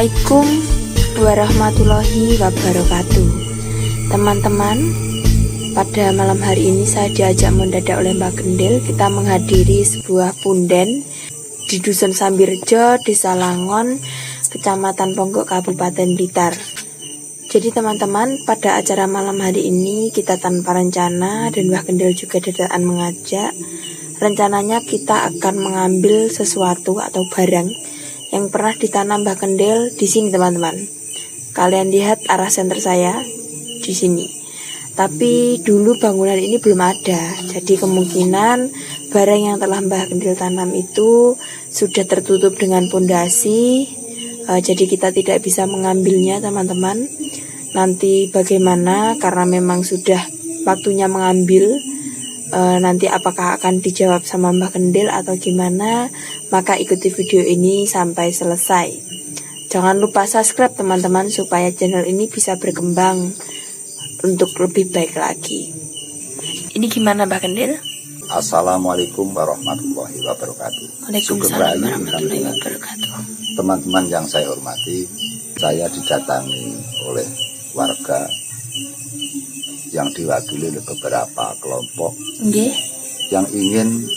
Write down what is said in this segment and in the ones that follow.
Assalamualaikum warahmatullahi wabarakatuh. Teman-teman, pada malam hari ini saya diajak mendadak oleh Mbak Gendil. Kita menghadiri sebuah punden di Dusun Sambirjo, Desa Langon, Kecamatan Ponggok, Kabupaten Blitar. Jadi teman-teman, pada acara malam hari ini kita tanpa rencana dan Mbak Gendil juga dadakan mengajak. Rencananya kita akan mengambil sesuatu atau barang yang pernah ditanam Mbak Gendil di sini teman-teman. Kalian lihat arah senter saya di sini. Tapi dulu bangunan ini belum ada. Jadi kemungkinan barang yang telah Mbak Gendil tanam itu sudah tertutup dengan pondasi. Jadi kita tidak bisa mengambilnya teman-teman. Nanti bagaimana karena memang sudah waktunya mengambil. Nanti apakah akan dijawab sama Mbak Gendil atau gimana, maka ikuti video ini sampai selesai. Jangan lupa subscribe teman-teman supaya channel ini bisa berkembang untuk lebih baik lagi. Ini gimana Mbak Gendil? Assalamualaikum warahmatullahi wabarakatuh. Waalaikumsalam warahmatullahi wabarakatuh. Teman-teman yang saya hormati, saya didatangi oleh warga yang diwakili oleh beberapa kelompok yang ingin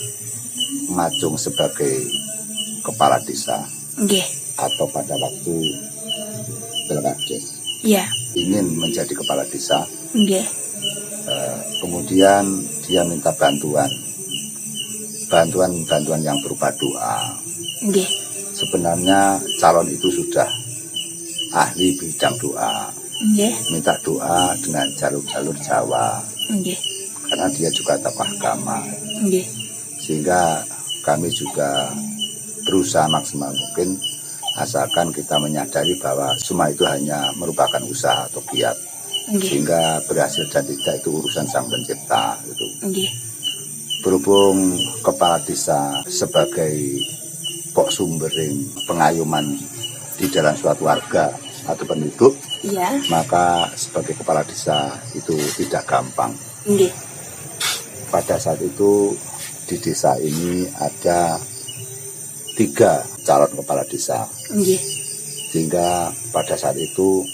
maju sebagai kepala desa atau pada waktu pilkades ingin menjadi kepala desa. Kemudian dia minta bantuan yang berupa doa. Sebenarnya calon itu sudah ahli bidang doa. Minta doa dengan jalur-jalur Jawa, karena dia juga tokoh agama, sehingga kami juga berusaha maksimal mungkin, asalkan kita menyadari bahwa semua itu hanya merupakan usaha atau giat, sehingga berhasil dan tidak itu urusan Sang Pencipta gitu. Berhubung kepala desa sebagai pok sumbering pengayuman di dalam suatu warga atau penduduk, maka sebagai kepala desa itu tidak gampang. Pada saat itu di desa ini ada 3 calon kepala desa, sehingga pada saat itu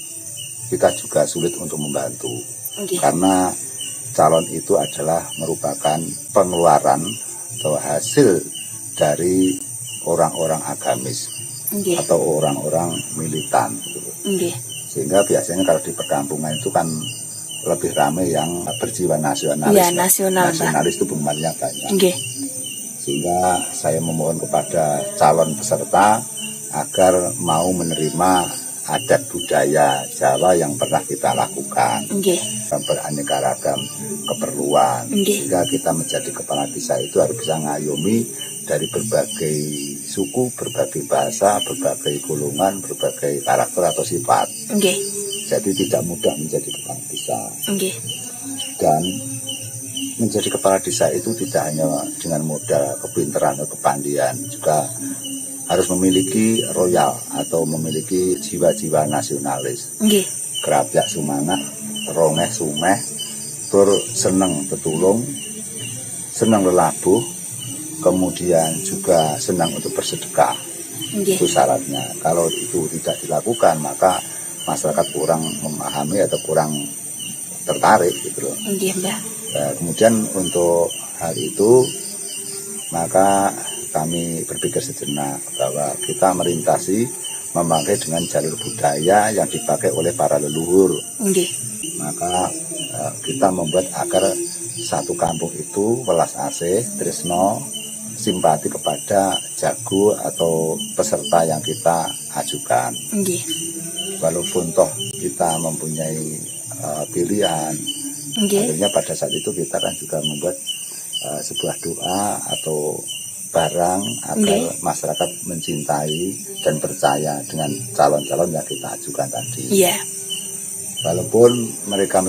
kita juga sulit untuk membantu, karena calon itu adalah merupakan pengeluaran atau hasil dari orang-orang agamis atau orang-orang militan gitu. Sehingga biasanya kalau di perkampungan itu kan lebih ramai yang berjiwa nasionalis. Nasionalis itu penggemarnya banyak. Sehingga saya memohon kepada calon peserta agar mau menerima adat budaya Jawa yang pernah kita lakukan, beraneka ragam keperluan. Sehingga kita menjadi kepala desa itu harus bisa ngayomi dari berbagai suku, berbagai bahasa, berbagai golongan, berbagai karakter atau sifat. Jadi tidak mudah menjadi kepala desa. Dan menjadi kepala desa itu tidak hanya dengan modal kepintaran atau kepandian, juga harus memiliki royal atau memiliki jiwa-jiwa nasionalis. Kerapyak sumanah, rongeh sumeh, tur seneng tetulung, seneng lelabuh, kemudian juga senang untuk bersedekah. Itu syaratnya. Kalau itu tidak dilakukan, maka masyarakat kurang memahami atau kurang tertarik gitu loh. Kemudian untuk hal itu, maka kami berpikir sejenak bahwa kita merintasi memakai dengan jalur budaya yang dipakai oleh para leluhur. Maka kita membuat agar satu kampung itu welas asih, tresno, simpati kepada jago atau peserta yang kita ajukan. Walaupun toh kita mempunyai pilihan, akhirnya pada saat itu kita kan juga membuat sebuah doa atau barang agar masyarakat mencintai dan percaya dengan calon-calon yang kita ajukan tadi. Walaupun mereka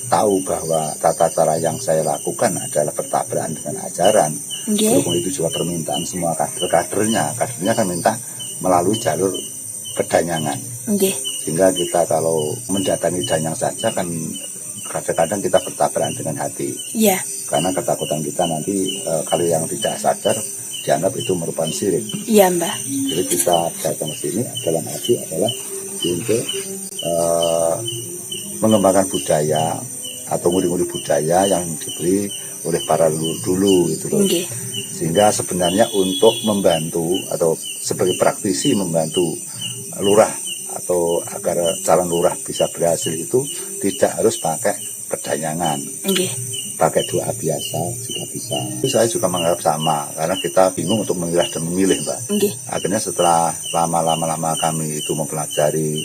tahu bahwa tata cara yang saya lakukan adalah bertabrakan dengan ajaran, berhubung itu juga permintaan semua kadernya kan minta melalui jalur kedanyangan. Sehingga kita kalau mendatangi danyang saja kan kadang-kadang kita bertabrakan dengan hati. Karena ketakutan kita nanti kalau yang tidak sadar dianggap itu merupakan syirik. Iya, Mbah. Jadi kita datang ke sini dalam arti adalah untuk mengembangkan budaya atau ngudi-ngudi budaya yang diberi oleh para leluhur dulu itu loh. Nggih. Sehingga sebenarnya untuk membantu atau sebagai praktisi membantu lurah atau agar calon lurah bisa berhasil itu tidak harus pakai pedanyangan. Nggih. Pakai doa biasa jika bisa. Itu saya juga menganggap sama karena kita bingung untuk memilah dan memilih, Mbak. Nggih. Akhirnya setelah lama kami itu mempelajari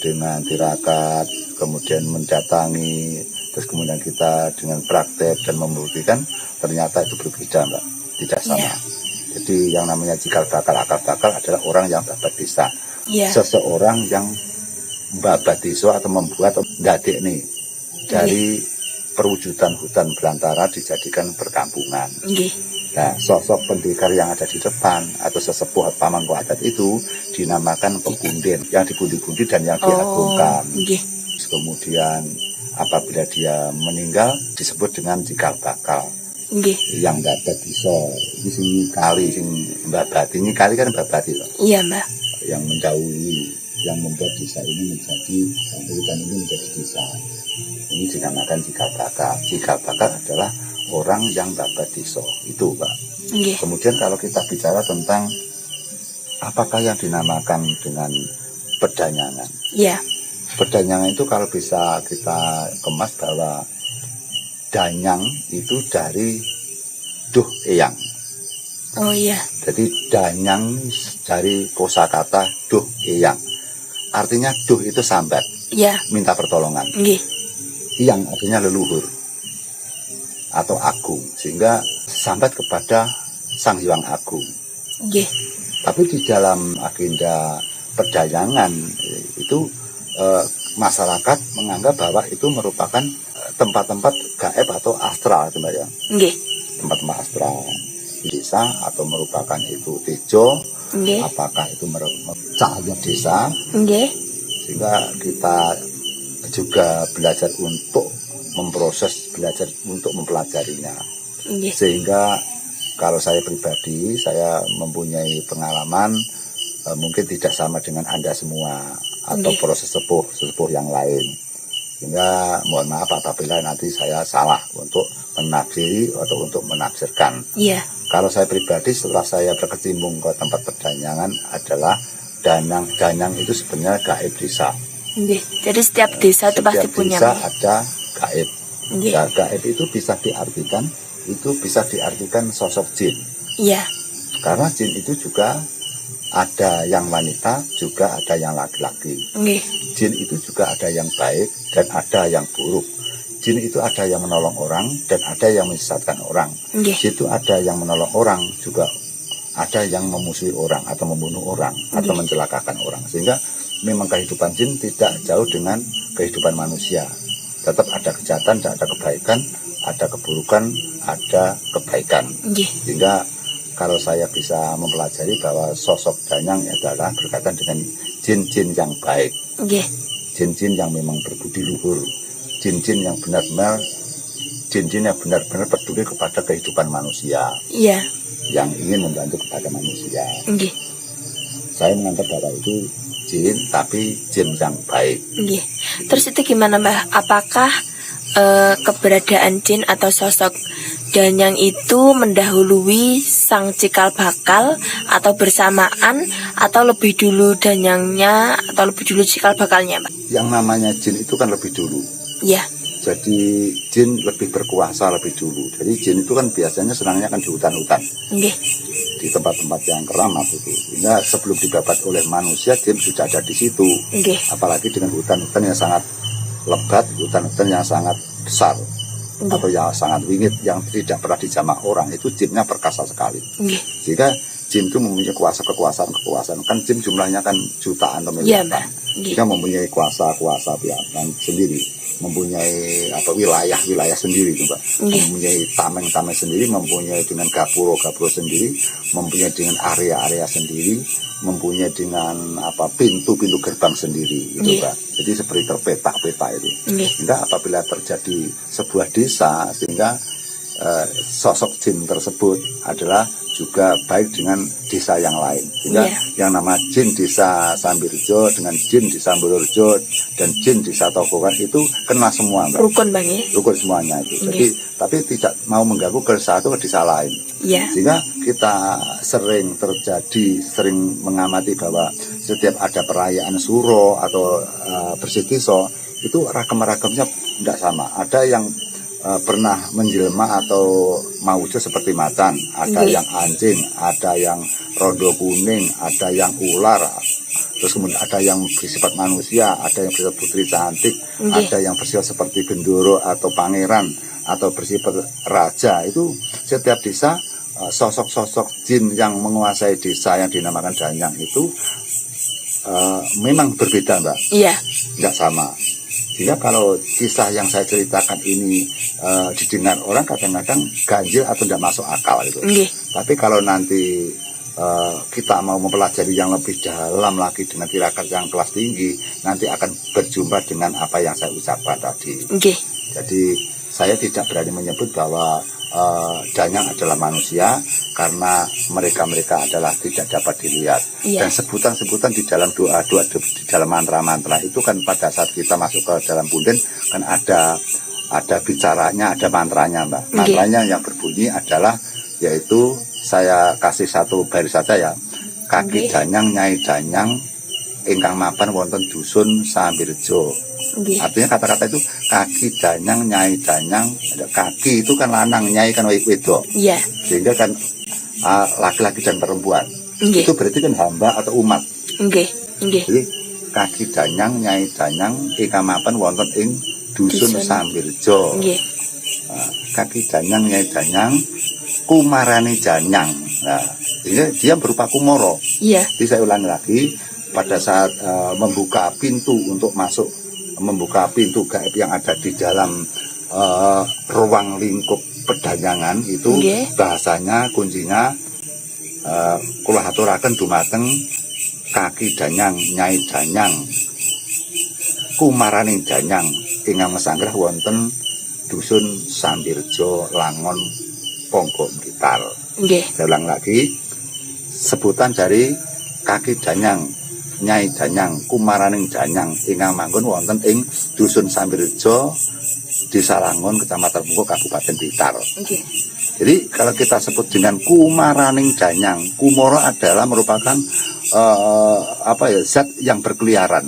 dengan tirakat, kemudian mendatangi, terus kemudian kita dengan praktek dan membuktikan ternyata itu berbeda, Mbak. Tidak sama. Yeah. Jadi yang namanya cikal bakal akal bakal adalah orang yang babat desa. Yeah. Seseorang yang babat desa atau membuat dadik nih dari perwujudan hutan belantara dijadikan perkampungan. Nggih. Nah, sosok pendekar yang ada di depan atau sesepuh pamangku adat itu dinamakan pepunden, yang dipundi-pundi dan yang diagungkan. Nggih. Kemudian apabila dia meninggal disebut dengan cikal bakal. Nggih. Yang dapat bisa ini sing kali sing mbabati, ini kali kan mbabati loh. Iya, Mbah. Yang mendahului, yang membuat desa ini menjadi hutan ini menjadi desa. Ini dinamakan cikal bakal. Cikal bakal adalah orang yang babat desa. Itu, Pak. Nggih. Kemudian kalau kita bicara tentang apakah yang dinamakan dengan pedanyangan. Iya. Pedanyangan itu kalau bisa kita kemas bahwa danyang itu dari duh eyang. Oh iya. Jadi danyang dari kosakata duh eyang. Artinya duh itu sambat, Iya. minta pertolongan. Nggih. Yang artinya leluhur atau agung, sehingga sambat kepada Sang Hyang Agung. Nggih. Tapi di dalam agenda pedayangan itu masyarakat menganggap bahwa itu merupakan tempat-tempat gaib atau astral, Mbak ya. Nggih. Tempat-tempat astral di desa atau merupakan itu tejo, Nggih. apakah itu cahaya desa, Nggih. sehingga kita juga belajar untuk memproses, belajar untuk mempelajarinya. Nggih. Sehingga kalau saya pribadi, saya mempunyai pengalaman mungkin tidak sama dengan Anda semua atau Nggih. proses sepuh yang lain. Sehingga mohon maaf apabila nanti saya salah untuk menafsiri atau untuk menafsirkan. Iya. Kalau saya pribadi setelah saya berkecimpung ke tempat perdanyangan adalah danyang itu sebenarnya gaib desa. Nggih. Jadi setiap desa itu pasti punya. Setiap desa ada gaib. Nggih. Nah, gaib itu bisa diartikan sosok jin. Iya. Karena jin itu juga ada yang wanita, juga ada yang laki-laki. Nggih. Jin itu juga ada yang baik dan ada yang buruk. Jin itu ada yang menolong orang dan ada yang menyesatkan orang. Nggih. Jin itu ada yang menolong orang, juga ada yang memusuhi orang atau membunuh orang atau mencelakakan orang. Sehingga memang kehidupan jin tidak jauh dengan kehidupan manusia. Tetap ada kejahatan dan ada kebaikan, ada keburukan, ada kebaikan. Nggih. Sehingga kalau saya bisa mempelajari bahwa sosok danyang adalah berkaitan dengan jin-jin yang baik, Nggih. jin-jin yang memang berbudi luhur, jin-jin yang benar-benar peduli kepada kehidupan manusia, Iya. yang ingin membantu kepada manusia. Nggih. Saya menganggap bahwa itu jin, tapi jin yang baik. Nggih. Terus itu gimana, Mbah? Apakah keberadaan jin atau sosok danyang itu mendahului sang cikal bakal atau bersamaan atau lebih dulu danyangnya atau lebih dulu cikal bakalnya, Pak? Yang namanya jin itu kan lebih dulu. Iya. Jadi jin lebih berkuasa lebih dulu. Jadi jin itu kan biasanya senangnya kan di hutan-hutan, Nggih. di tempat-tempat yang keramat itu. Sehingga sebelum didapat oleh manusia, jin sudah ada di situ. Nggih. Apalagi dengan hutan-hutan yang sangat lebat, hutan-hutan yang sangat besar, atau yang sangat wingit, yang tidak pernah dijamah orang, itu jinnya perkasa sekali. Nggih. Jika jin itu mempunyai kekuasaan, kan jin jumlahnya kan jutaan atau Iya, miliaran. Mbak. Nggih. Jika mempunyai kuasa sendiri, mempunyai wilayah sendiri, Mbak. Nggih. Mempunyai tameng sendiri, mempunyai dengan gapuro sendiri, mempunyai dengan area sendiri, mempunyai dengan pintu gerbang sendiri, itu, Nggih. Mbak. Jadi seperti terpeta itu. Nggih. Sehingga apabila terjadi sebuah desa, sehingga sosok jin tersebut adalah juga baik dengan desa yang lain. Sehingga yang nama jin desa Sambirjo dengan jin desa Bulurjo dan jin desa Tokokan itu kena semua, Mbak. Rukun, Bang, ya? Rukun semuanya itu. Jadi tapi tidak mau mengganggu ke satu ke desa lain. Sehingga kita sering mengamati bahwa setiap ada perayaan suro atau bersih desa itu ragam-ragamnya tidak sama. Ada yang pernah menjelma atau mawujud seperti macan, ada yang anjing, ada yang rondo kuning, ada yang ular, terus kemudian ada yang bersifat manusia, ada yang bersifat putri cantik, ada yang bersifat seperti gendoro atau pangeran, atau bersifat raja. Itu setiap desa sosok-sosok jin yang menguasai desa yang dinamakan Danyang itu memang berbeda, Mbak. Tidak sama. Sehingga kalau kisah yang saya ceritakan ini didengar orang kadang-kadang ganjil atau tidak masuk akal itu. Tapi kalau nanti kita mau mempelajari yang lebih dalam lagi dengan tirakat yang kelas tinggi, nanti akan berjumpa dengan apa yang saya ucapkan tadi. Jadi saya tidak berani menyebut bahwa Danyang adalah manusia karena mereka adalah tidak dapat dilihat. Dan sebutan-sebutan di dalam doa-doa, di dalam mantra-mantra itu kan pada saat kita masuk ke dalam punden kan ada bicaranya, ada mantranya, Mbak. Mantranya yang berbunyi adalah, yaitu saya kasih satu baris saja ya. Kaki Danyang Nyai Danyang ingkang mapan wonten dusun Sambirjo. Artinya kata-kata itu kaki Danyang Nyai Danyang, kaki itu kan lanang, nyai kan wedok. Sehingga kan laki-laki dan perempuan. Itu berarti kan hamba atau umat. Jadi kaki Danyang Nyai Danyang ingkang mapan wonten ing dusun Sambirjo. Kaki Danyang Nyai Danyang kumarane Danyang. Nah, dia berupa kumoro. Jadi saya ulangi lagi, pada saat membuka pintu untuk masuk, membuka pintu gaib yang ada di dalam ruang lingkup pedanyangan itu, bahasanya kuncinya kula aturaken dumateng kaki Danyang Nyai Danyang kumaraning Danyang ingkang mesanggrah wonten dusun Sambirjo Langon Ponggo Blitar. Saya ulang lagi, sebutan dari kaki Danyang Nyai Danyang kumaraning Danyang ingkang manggon wonten ing dusun Sambirjo Desa Langon Kecamatan Punggo Kabupaten Blitar. Jadi kalau kita sebut dengan kumaraning Danyang, kumoro adalah merupakan zat yang berkeliaran.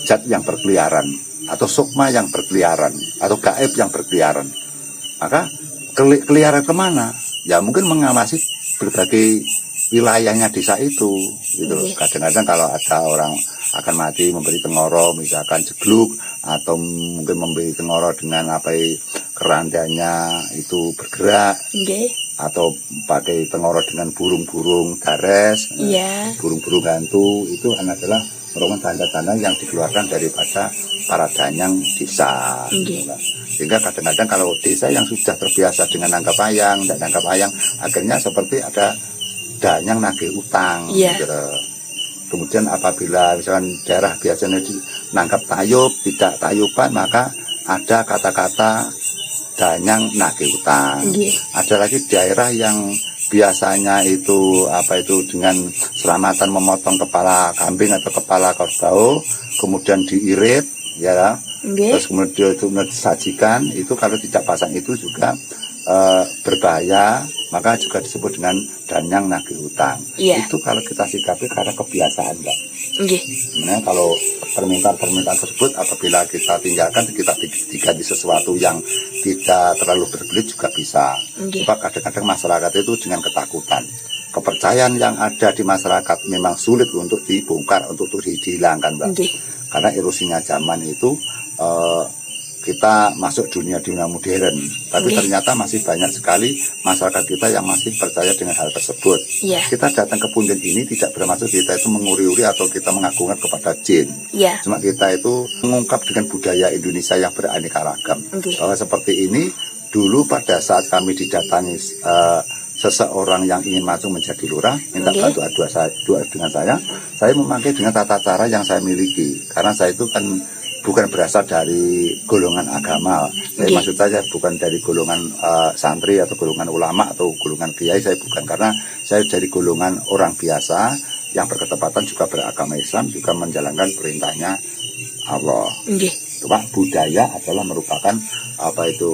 Zat yang berkeliaran atau sukma yang berkeliaran atau gaib yang berkeliaran. Maka keliaran kemana? Ya mungkin mengawasi berbagai wilayahnya desa itu, gitu. Kadang-kadang kalau ada orang akan mati memberi tengoro, misalkan jegluk, atau mungkin memberi tengoro dengan kerandanya itu bergerak, atau pakai tengoro dengan burung-burung dares, burung-burung hantu, itu adalah merupakan tanda-tanda yang dikeluarkan daripada para danyang desa. Sehingga kadang-kadang kalau desa yang sudah terbiasa dengan nangkap ayang dan nangkap ayang, akhirnya seperti ada danyang nagih utang. Kemudian apabila misalkan daerah biasanya nangkap tayub, tidak tayuban, maka ada kata-kata danyang nagih utang. Ada lagi daerah yang biasanya itu dengan selamatan memotong kepala kambing atau kepala kerbau, kemudian diirit, ya, terus kemudian itu disajikan. Itu kalau tidak pasang itu juga berbahaya, maka juga disebut dengan danyang nagih utang. Itu kalau kita sikapi karena kebiasaan, Mbak. Sebenarnya kalau permintaan tersebut apabila kita tinggalkan, kita diganti sesuatu yang tidak terlalu berbelit juga bisa. Sebab kadang-kadang masyarakat itu dengan ketakutan, kepercayaan yang ada di masyarakat memang sulit untuk dibongkar, untuk dihilangkan, Mbak. Karena erosinya zaman itu kita masuk dunia modern, tapi ternyata masih banyak sekali masyarakat kita yang masih percaya dengan hal tersebut. Kita datang ke punden ini tidak bermaksud kita itu menguri-uri atau kita mengagungkan kepada jin. Cuma kita itu mengungkap dengan budaya Indonesia yang beraneka ragam. Bahwa seperti ini, dulu pada saat kami didatangi seseorang yang ingin maju menjadi lurah, minta bantuan dengan saya memakai dengan tata cara yang saya miliki. Karena saya itu kan bukan berasal dari golongan agama. Saya maksud saya bukan dari golongan santri atau golongan ulama atau golongan kiai, saya bukan, karena saya dari golongan orang biasa yang berketepatan juga beragama Islam, juga menjalankan perintahnya Allah. Cuma budaya adalah merupakan apa itu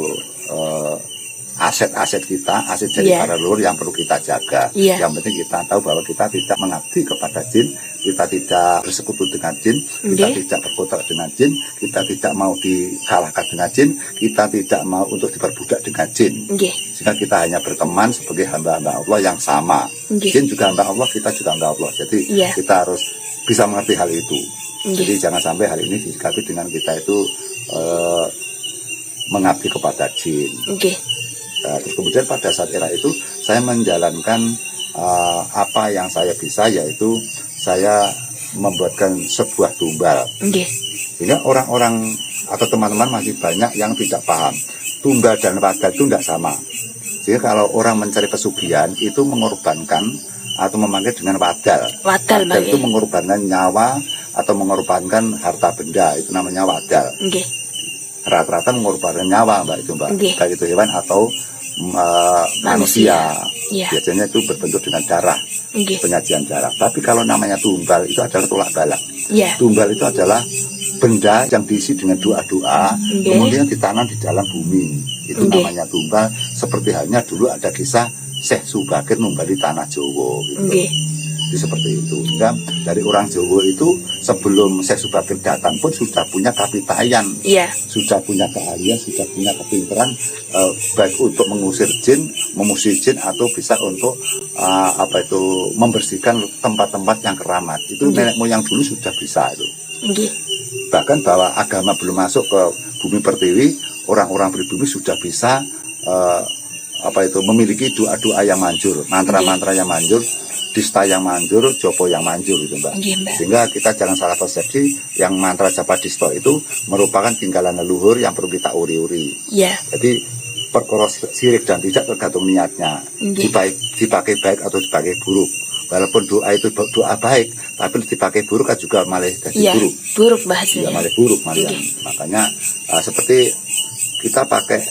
aset-aset kita, aset dari para leluhur yang perlu kita jaga. Yang penting kita tahu bahwa kita tidak mengabdi kepada jin, kita tidak bersekutu dengan jin, kita tidak berkotak dengan jin, kita tidak mau dikalahkan dengan jin, kita tidak mau untuk diperbudak dengan jin. Sehingga kita hanya berteman sebagai hamba-hamba Allah yang sama. Jin juga hamba Allah, kita juga hamba Allah. Jadi kita harus bisa mengerti hal itu. Jadi jangan sampai hal ini disikapi dengan kita itu mengabdi kepada jin. Terus kemudian pada saat era itu saya menjalankan apa yang saya bisa, yaitu saya membuatkan sebuah tumbal. Sehingga orang-orang atau teman-teman masih banyak yang tidak paham tumbal dan wadal itu tidak sama. Sehingga kalau orang mencari pesugihan itu mengorbankan atau memanggil dengan wadal. Wadal itu mengorbankan nyawa atau mengorbankan harta benda, itu namanya wadal. Rata-rata mengorbankan nyawa, Mbak, itu Mbak. Baik itu hewan atau manusia. Biasanya itu berbentuk dengan darah, penyajian darah. Tapi kalau namanya tumbal itu adalah tolak balak. Tumbal itu adalah benda yang diisi dengan doa-doa, kemudian ditanam di dalam bumi. Itu namanya tumbal. Seperti halnya dulu ada kisah Syekh Subakir numbali tanah Jawa. Itu seperti itu. Dan dari orang Jawa itu sebelum Syekh Subakir datang pun sudah punya kapitayan, sudah punya keahlian, sudah punya kepintaran, baik untuk mengusir jin, memusik jin, atau bisa untuk membersihkan tempat-tempat yang keramat. Itu nenek moyang dulu sudah bisa itu. Bahkan bahwa agama belum masuk ke bumi pertiwi, orang-orang pribumi sudah bisa memiliki doa-doa yang manjur, mantra-mantra yang manjur, dista yang manjur, jopo yang manjur itu Mbak. Sehingga kita jangan salah persepsi, yang mantra japa disto itu merupakan tinggalan leluhur yang perlu kita uri-uri. Jadi perkara sirik dan tidak tergantung niatnya, dipakai baik atau dipakai buruk. Walaupun doa itu doa baik, tapi dipakai buruk kan juga malah jadi buruk. Buruk bahasanya. Malah buruk malah. Makanya seperti kita pakai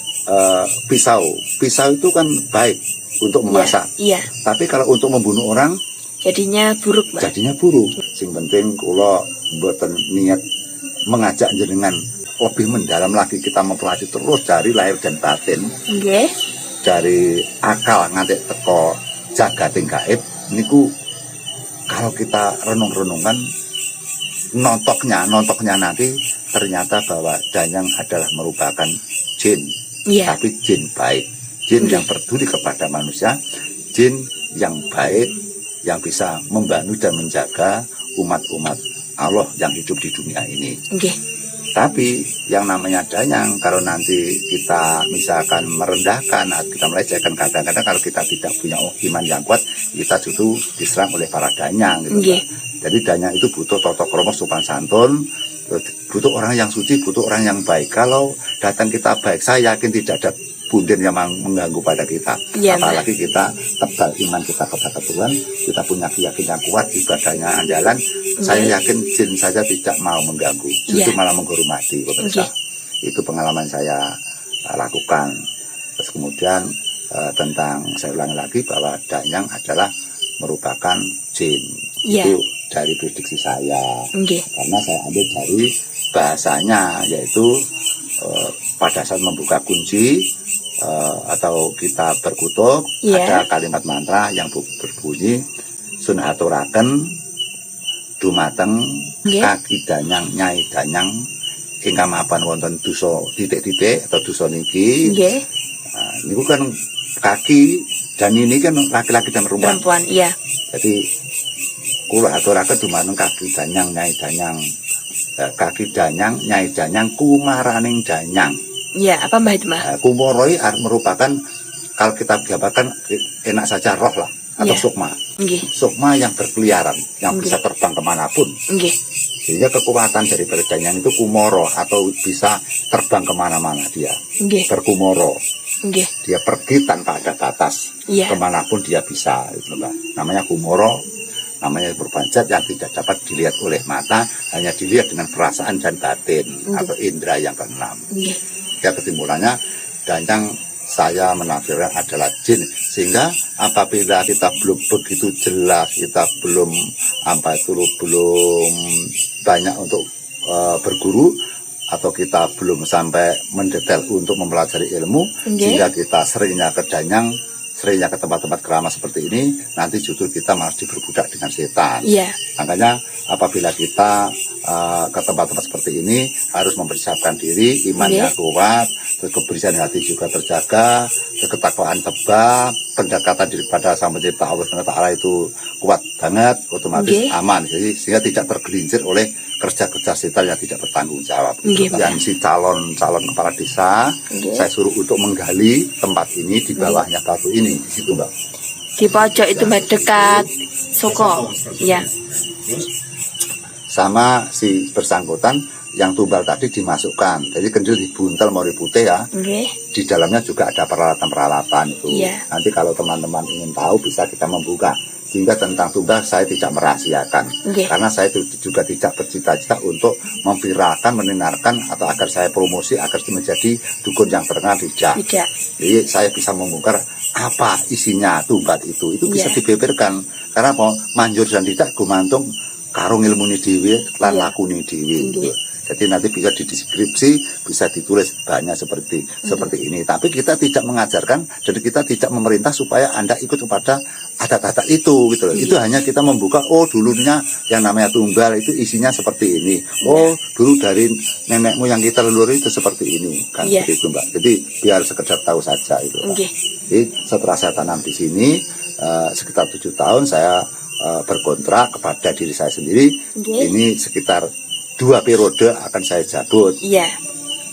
pisau itu kan baik untuk memasak. Tapi kalau untuk membunuh orang jadinya buruk, Mbak. Jadinya buruk. Sing penting kula mboten niat mengajak jenengan lebih mendalam lagi, kita mempelajari terus dari lahir dan batin. Dari akal nganti teko jagating gaib niku, kalau kita renung-renungan nontoknya nanti ternyata bahwa Danyang adalah merupakan jin. Tapi jin baik, jin yang peduli kepada manusia, jin yang baik, yang bisa membantu dan menjaga umat-umat Allah yang hidup di dunia ini. Tapi yang namanya Danyang, kalau nanti kita misalkan merendahkan, kita melecehkan, kadang-kadang kalau kita tidak punya iman yang kuat, kita justru diserang oleh para Danyang gitu. Jadi Danyang itu butuh tata krama sopan santun, butuh orang yang suci, butuh orang yang baik. Kalau datang kita baik, saya yakin tidak ada punden yang mengganggu pada kita. Apalagi kita tebal iman kita kepada Tuhan, kita punya keyakinan kuat, ibadahnya andalan. Saya yakin jin saja tidak mau mengganggu, justru malah menghormati. Itu pengalaman saya lakukan. Terus kemudian tentang, saya ulangi lagi bahwa Danyang adalah merupakan jin. Itu dari prediksi saya, karena saya ambil dari bahasanya, yaitu pada saat membuka kunci atau kita berkutuk, ada kalimat mantra yang berbunyi sun aturaken dumateng kaki Danyang Nyai Danyang ingkang mapan wonten dosa titik-titik atau dosa niki. Niku kan kaki, dan ini kan laki-laki dan perempuan. Jadi kula aturaken dumateng kaki Danyang Nyai Danyang, kaki Danyang Nyai Danyang kumaraning Danyang. Apa Mbah itu, Mbah? Kumoroi merupakan, kalau kita gambarkan enak saja, roh lah, atau sukma. Sukma yang berkeliaran, yang bisa terbang kemanapun. Sehingga kekuatan dari Danyang itu kumoro, atau bisa terbang kemana-mana dia. Berkumoro. Dia pergi tanpa ada batas. Kemanapun dia bisa, itu Mbak. Namanya kumoro. namanya perubahan zat yang tidak dapat dilihat oleh mata, hanya dilihat dengan perasaan dan batin atau indera yang keenam. Ya, kesimpulannya dan yang saya menafsirkan adalah jin, sehingga apabila kita belum begitu jelas, kita belum belum banyak untuk berguru, atau kita belum sampai mendetail untuk mempelajari ilmu, sehingga kita seringnya ke danyang, seringnya ke tempat-tempat keramas seperti ini, nanti justru kita malah diperbudak dengan setan. Makanya apabila kita ke tempat-tempat seperti ini harus mempersiapkan diri, imannya kuat, kebersihan hati juga terjaga, ketakwaan tebal, pendekatan daripada Sang Pencipta Allah SWT itu kuat banget, otomatis aman. Jadi sehingga tidak tergelincir oleh kerja-kerja setan yang tidak bertanggung jawab. Yang si calon kepala desa, saya suruh untuk menggali tempat ini di bawahnya batu ini, di situ Mbak. Di pojok itu Mbak, dekat Soko. Ya. Sama si bersangkutan yang tumbal tadi dimasukkan, jadi kendil dibuntel mau putih ya. Di dalamnya juga ada peralatan-peralatan itu. Nanti kalau teman-teman ingin tahu bisa kita membuka. Sehingga tentang tumbal saya tidak merahasiakan, karena saya juga tidak bercita-cita untuk memviralkan, menenarkan atau agar saya promosi agar menjadi dukun yang terkenal, tidak. Jadi saya bisa membongkar apa isinya tumbal itu bisa dibeberkan, karena mau manjur dan tidak gumantung karung ilmu ini dewi, lan laku ini dewi. Jadi nanti bisa dideskripsi, bisa ditulis banyak seperti ini. Tapi kita tidak mengajarkan, jadi kita tidak memerintah supaya Anda ikut kepada adat-adat itu, gitu loh. Itu hanya kita membuka, oh dulunya yang namanya tumbal itu isinya seperti ini. Oh dulu dari nenekmu yang kita leluhur itu seperti ini, kan seperti itu Mbak. Jadi biar sekedar tahu saja itu. Jadi setelah saya tanam di sini sekitar 7 tahun saya berkontrak kepada diri saya sendiri. Ini sekitar 2 periode akan saya cabut.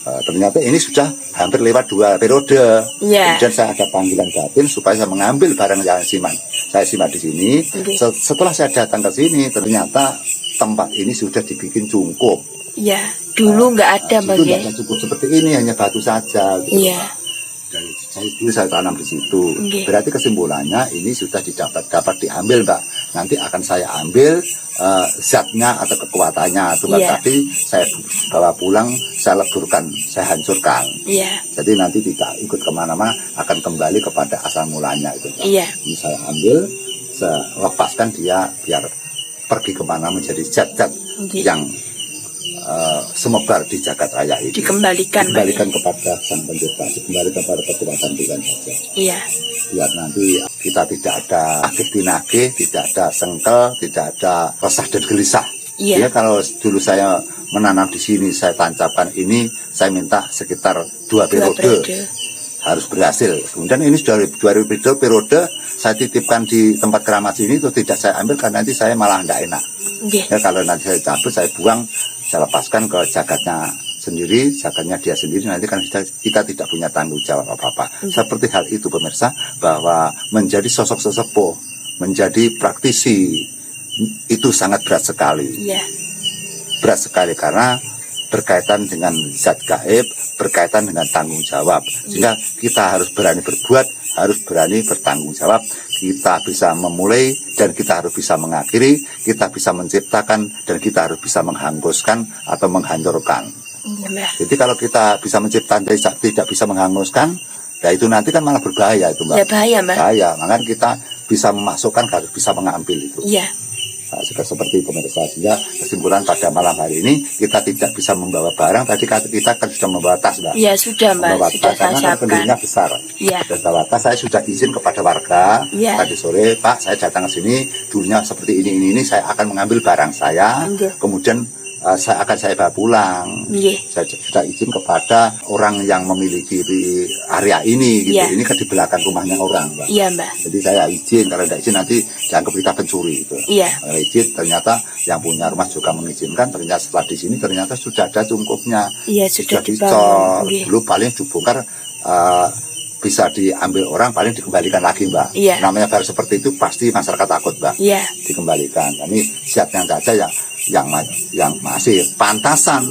Ternyata ini sudah hampir lewat 2 periode. Kemudian saya ada panggilan batin supaya saya mengambil barang yang saya simpan di sini. Setelah saya datang ke sini, ternyata tempat ini sudah dibikin cungkup. Dulu nggak ada Dulu nggak cukup seperti ini, hanya batu saja. Gitu. Dan saya tanam di situ. Berarti kesimpulannya ini sudah dapat diambil Mbak. Nanti akan saya ambil zatnya atau kekuatannya. Itu tadi saya bawa pulang, saya leburkan, saya hancurkan. Jadi nanti tidak ikut kemana-mana, akan kembali kepada asal mulanya itu. Ini saya ambil, saya lepaskan dia biar pergi kemana menjadi zat-zat yang semebar di jagat raya ini. Dikembalikan kepada Sang Pencipta, dikembalikan kepada kekuatan Tuhan saja. Biar nanti kita tidak ada nagih, tidak ada sengkel, tidak ada resah dan gelisah. Ya kalau dulu saya menanam di sini, saya tancapkan ini, saya minta sekitar 2 periode harus berhasil. Kemudian ini sudah 2 periode saya titipkan di tempat keramat ini, itu tidak saya ambil karena nanti saya malah tidak enak. Ya kalau nanti saya cabut, saya buang, saya lepaskan ke jagatnya sendiri, jagatnya dia sendiri, nanti kan kita tidak punya tanggung jawab apa-apa. Seperti hal itu pemirsa, bahwa menjadi sosok sesepuh, menjadi praktisi, itu sangat berat sekali. Berat sekali karena berkaitan dengan zat gaib, berkaitan dengan tanggung jawab. Sehingga kita harus berani berbuat, harus berani bertanggung jawab. Kita bisa memulai dan kita harus bisa mengakhiri, kita bisa menciptakan dan kita harus bisa menghanguskan atau menghancurkan. Jadi kalau kita bisa menciptakan dan tidak bisa menghanguskan, ya itu nanti kan malah berbahaya itu Mbak. Bahaya Mbak. Bahaya, makanya kita bisa memasukkan, harus bisa mengambil itu. Nah, seperti pemirsa, sehingga kesimpulan pada malam hari ini kita tidak bisa membawa barang. Tadi kita kan sudah membawa tas Mbak. Sudah Mbak, membawa sudah tas, karena kendirinya besar. Dan bawa tas, saya sudah izin kepada warga tadi sore, Pak saya datang ke sini, dulunya seperti ini, saya akan mengambil barang saya, kemudian saya bawa pulang. Saya sudah izin kepada orang yang memiliki di area ini gitu. Ini kan di belakang rumahnya orang Mbak. Mbak. Jadi saya izin, kalau tidak izin nanti dianggap kita pencuri gitu. Kalau izin ternyata yang punya rumah juga mengizinkan, ternyata setelah di sini ternyata sudah ada cungkupnya. Sudah dicor. Dulu paling dibongkar bisa diambil orang, paling dikembalikan lagi Mbak. Namanya baru seperti itu pasti masyarakat takut Mbak. Dikembalikan. Ini siatnya saja yang masih pantasan.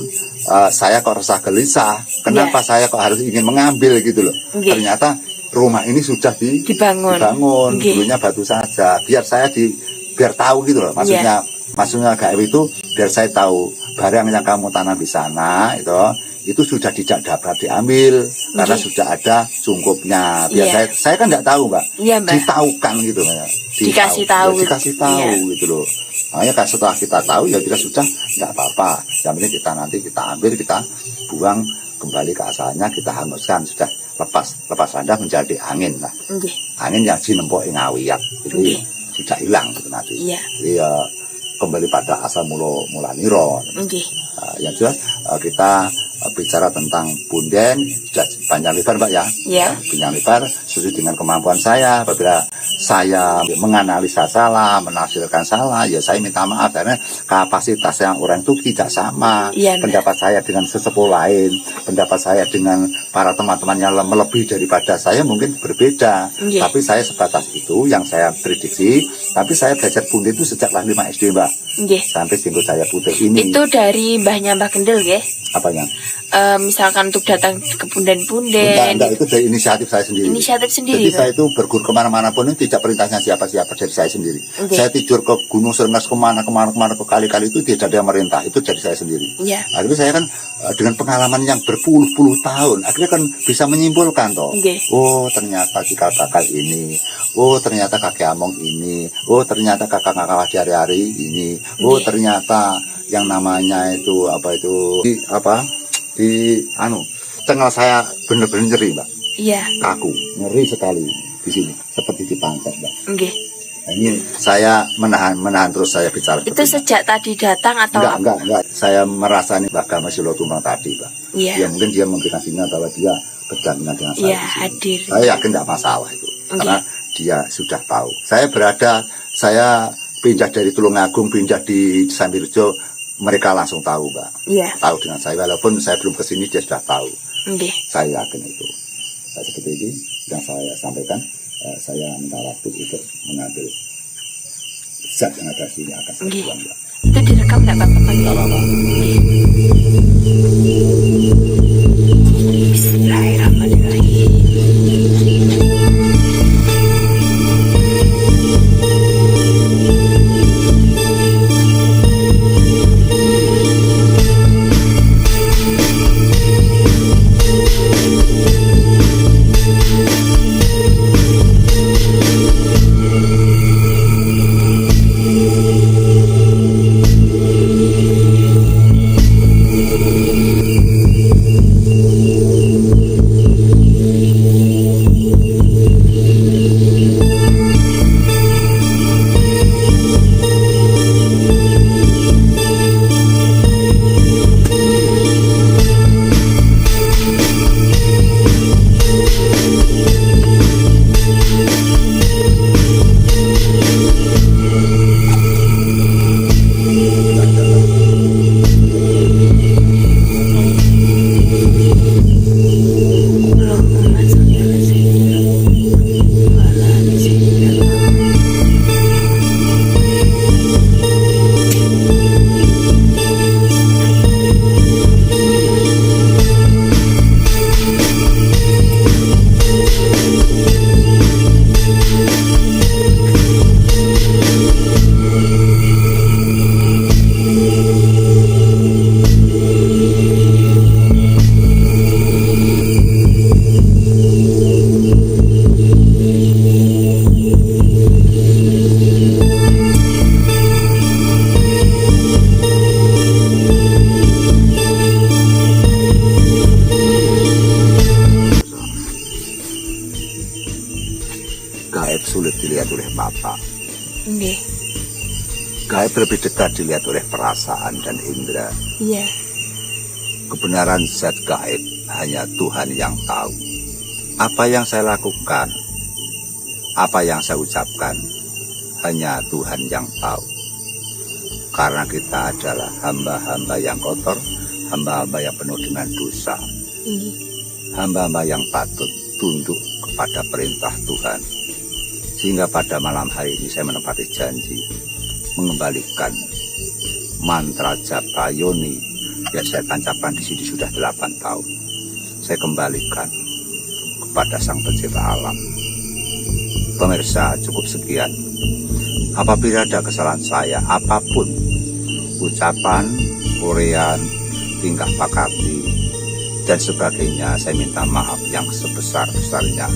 Saya kok resah gelisah, kenapa saya kok harus ingin mengambil gitu loh. Ternyata rumah ini sudah dibangun. Dulunya batu saja, biar saya biar tahu gitu loh. Maksudnya gaib itu biar saya tahu barang yang kamu tanam di sana itu sudah tidak dapat diambil karena sudah ada cungkupnya. Biar saya kan nggak tahu, Mbak. Ditaukan gitu, Mbak. Dikasih tahu gitu loh. Makanya kan setelah kita tahu ya kita sudah nggak apa-apa. Yang penting kita ambil, kita buang kembali ke asalnya, kita hanguskan, sudah lepas Anda menjadi angin lah. Angin yang jinempok ngawiyat itu sudah hilang gitu nanti. Jadi kembali pada asal mula niro. Yang jelas kita bicara tentang punden sudah panjang lebar, Mbak ya. Panjang lebar sesuai dengan kemampuan saya. Apabila saya menganalisa salah, menafsirkan salah, ya saya minta maaf karena kapasitas yang orang itu tidak sama. Pendapat saya dengan sesepuh lain, pendapat saya dengan para teman-teman yang melebihi daripada saya mungkin berbeda. Tapi saya sebatas itu yang saya prediksi. Tapi saya belajar punden itu sejak kelas 5 SD, Mbak. Sampai jenggot saya putih ini. Itu dari mbahnya Mbah Kendil, nggih? Apanya? Misalkan untuk datang ke punden-punden. Enggak, itu dari inisiatif saya sendiri. Jadi saya itu berguru kemana-mana pun ini tidak perintahnya siapa-siapa, dari saya sendiri. Saya tidur ke Gunung Serengas kemana ke kali-kali itu tidak ada yang merintah, itu dari saya sendiri. Akhirnya saya kan dengan pengalaman yang berpuluh-puluh tahun, akhirnya kan bisa menyimpulkan toh. Oh ternyata cikal bakal ini, oh ternyata kakek among ini, oh ternyata kakak-kakak di hari-hari ini, oh ternyata yang namanya itu tengah saya benar-benar nyeri, Mbak. Kaku, nyeri sekali di sini, seperti dipancet, Mbak. Nah, ini saya menahan terus saya bicara. Itu sejak tadi datang atau enggak. Saya merasa ini Mbak Gama Silotumbang tadi, Mbak. Ya mungkin dia mengindikasinya bahwa dia berdampingan dengan saya. Hadir. Saya yakin enggak masalah itu, karena dia sudah tahu. Saya pindah dari Tulungagung, pindah di Samirjo, mereka langsung tahu, Mbak. Tahu dengan saya, walaupun saya belum kesini dia sudah tahu. Saya yakin itu. Seperti ini yang saya sampaikan. Saya minta waktu untuk mengambil zat yang ada di sini akan saya buang, Mbak. Itu direkam nggak apa-apa? Nggak apa-apa. Bismillahirrahmanirrahim. Gaib sulit dilihat oleh mata. Nggih. Gaib lebih dekat dilihat oleh perasaan dan indera. Iya. Kebenaran zat gaib hanya Tuhan yang tahu. Apa yang saya lakukan, apa yang saya ucapkan, hanya Tuhan yang tahu. Karena kita adalah hamba-hamba yang kotor, hamba-hamba yang penuh dengan dosa. Hamba-hamba yang patut tunduk kepada perintah Tuhan. Sehingga pada malam hari ini saya menepati janji mengembalikan mantra japa yoni yang saya tancapkan di sini sudah 8 tahun. Saya kembalikan kepada Sang Pencipta Alam. Pemirsa, cukup sekian. Apabila ada kesalahan saya, apapun, ucapan, uraian, tingkah pakati, dan sebagainya, saya minta maaf yang sebesar-besarnya.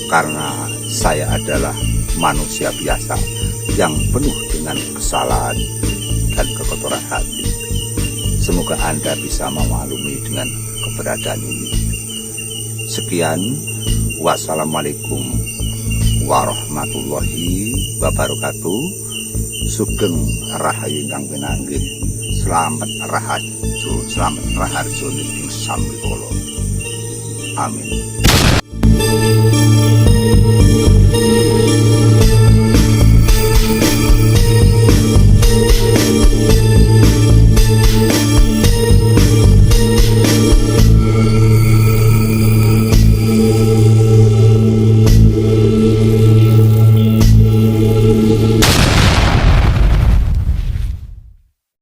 Karena saya adalah manusia biasa yang penuh dengan kesalahan dan kekotoran hati. Semoga Anda bisa memaklumi dengan keberadaan ini. Sekian, wassalamualaikum warahmatullahi wabarakatuh. Sugeng rahayu ingkang pinanggih. Selamat raharjo ing sambikala. Amin.